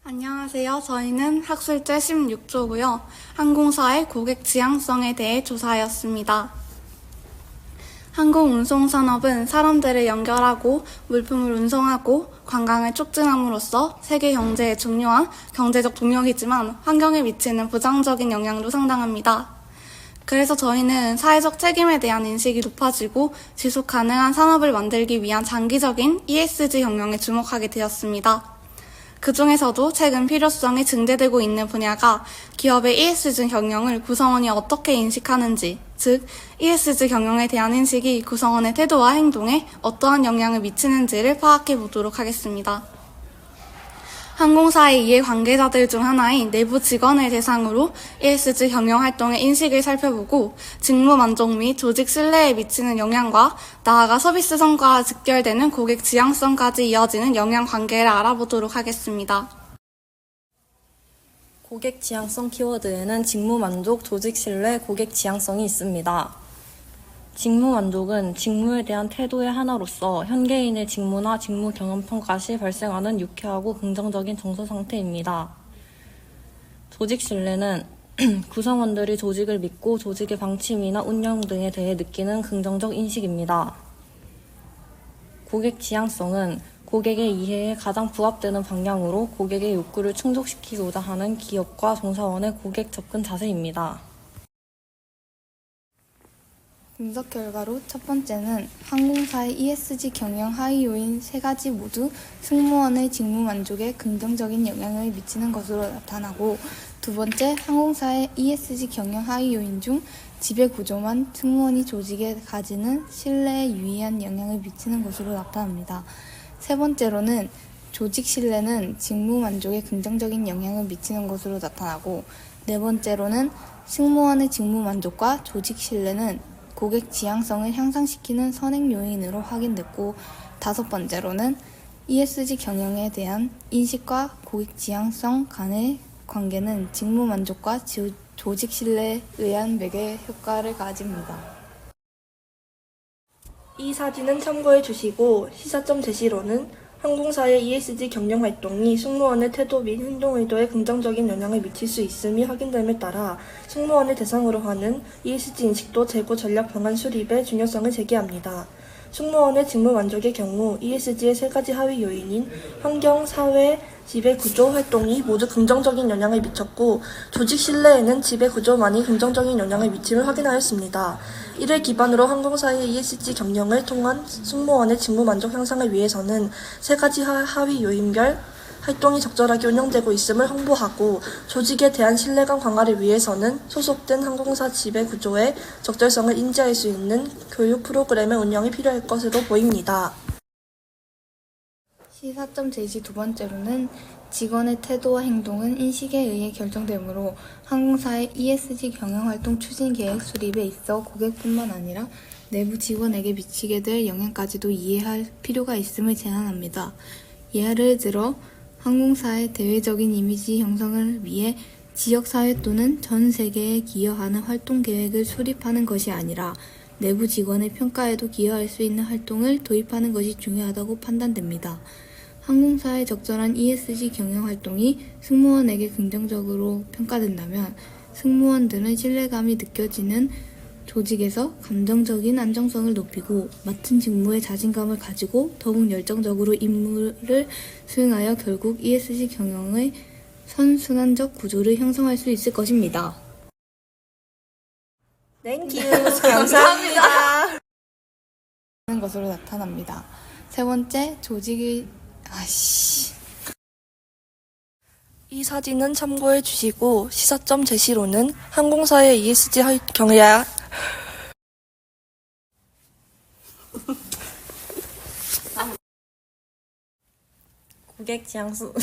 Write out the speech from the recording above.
안녕하세요. 저희는 학술제 16조고요. 항공사의 고객 지향성에 대해 조사하였습니다. 항공운송산업은 사람들을 연결하고 물품을 운송하고 관광을 촉진함으로써 세계 경제에 중요한 경제적 동력이지만 환경에 미치는 부정적인 영향도 상당합니다. 그래서 저희는 사회적 책임에 대한 인식이 높아지고 지속 가능한 산업을 만들기 위한 장기적인 ESG 경영에 주목하게 되었습니다. 그 중에서도 최근 필요성이 증대되고 있는 분야가 기업의 ESG 경영을 구성원이 어떻게 인식하는지, 즉 ESG 경영에 대한 인식이 구성원의 태도와 행동에 어떠한 영향을 미치는지를 파악해 보도록 하겠습니다. 항공사의 이해관계자들 중 하나인 내부 직원을 대상으로 ESG 경영 활동의 인식을 살펴보고 직무 만족 및 조직 신뢰에 미치는 영향과 나아가 서비스 성과와 직결되는 고객 지향성까지 이어지는 영향 관계를 알아보도록 하겠습니다. 고객 지향성 키워드에는 직무 만족, 조직 신뢰, 고객 지향성이 있습니다. 직무 만족은 직무에 대한 태도의 하나로서 현계인의 직무나 직무 경험 평가 시 발생하는 유쾌하고 긍정적인 정서 상태입니다. 조직 신뢰는 구성원들이 조직을 믿고 조직의 방침이나 운영 등에 대해 느끼는 긍정적 인식입니다. 고객 지향성은 고객의 이해에 가장 부합되는 방향으로 고객의 욕구를 충족시키고자 하는 기업과 종사원의 고객 접근 자세입니다. 분석 결과로 첫 번째는 항공사의 ESG 경영 하위 요인 3가지 모두 승무원의 직무 만족에 긍정적인 영향을 미치는 것으로 나타나고, 두 번째, 항공사의 ESG 경영 하위 요인 중 지배 구조만 승무원이 조직에 가지는 신뢰에 유의한 영향을 미치는 것으로 나타납니다. 세 번째로는 조직 신뢰는 직무 만족에 긍정적인 영향을 미치는 것으로 나타나고, 네 번째로는 승무원의 직무 만족과 조직 신뢰는 고객 지향성을 향상시키는 선행 요인으로 확인됐고, 다섯 번째로는 ESG 경영에 대한 인식과 고객 지향성 간의 관계는 직무 만족과 조직 신뢰에 의한 매개 효과를 가집니다. 이 사진은 참고해 주시고 시사점 제시로는 항공사의 ESG 경영 활동이 승무원의 태도 및 행동 의도에 긍정적인 영향을 미칠 수 있음이 확인됨에 따라 승무원을 대상으로 하는 ESG 인식도 재고 전략 방안 수립의 중요성을 제기합니다. 승무원의 직무 만족의 경우 ESG의 3가지 하위 요인인 환경, 사회, 지배 구조 활동이 모두 긍정적인 영향을 미쳤고, 조직 신뢰에는 지배 구조만이 긍정적인 영향을 미침을 확인하였습니다. 이를 기반으로 항공사의 ESG 경영을 통한 승무원의 직무 만족 향상을 위해서는 3가지 하위 요인별 활동이 적절하게 운영되고 있음을 홍보하고, 조직에 대한 신뢰감 강화를 위해서는 소속된 항공사 지배 구조의 적절성을 인지할 수 있는 교육 프로그램의 운영이 필요할 것으로 보입니다. 시사점 제시 두 번째로는 직원의 태도와 행동은 인식에 의해 결정되므로 항공사의 ESG 경영활동 추진 계획 수립에 있어 고객뿐만 아니라 내부 직원에게 미치게 될 영향까지도 이해할 필요가 있음을 제안합니다. 예를 들어 항공사의 대외적인 이미지 형성을 위해 지역사회 또는 전 세계에 기여하는 활동 계획을 수립하는 것이 아니라 내부 직원의 평가에도 기여할 수 있는 활동을 도입하는 것이 중요하다고 판단됩니다. 항공사의 적절한 ESG 경영 활동이 승무원에게 긍정적으로 평가된다면 승무원들은 신뢰감이 느껴지는 조직에서 감정적인 안정성을 높이고 맡은 직무에 자신감을 가지고 더욱 열정적으로 임무를 수행하여 결국 ESG 경영의 선순환적 구조를 형성할 수 있을 것입니다. 땡큐. 감사합니다. 하는 것으로 나타납니다. 세 번째, 이 사진은 참고해 주시고 시사점 제시로는 항공사의 ESG 경영 고객 지향성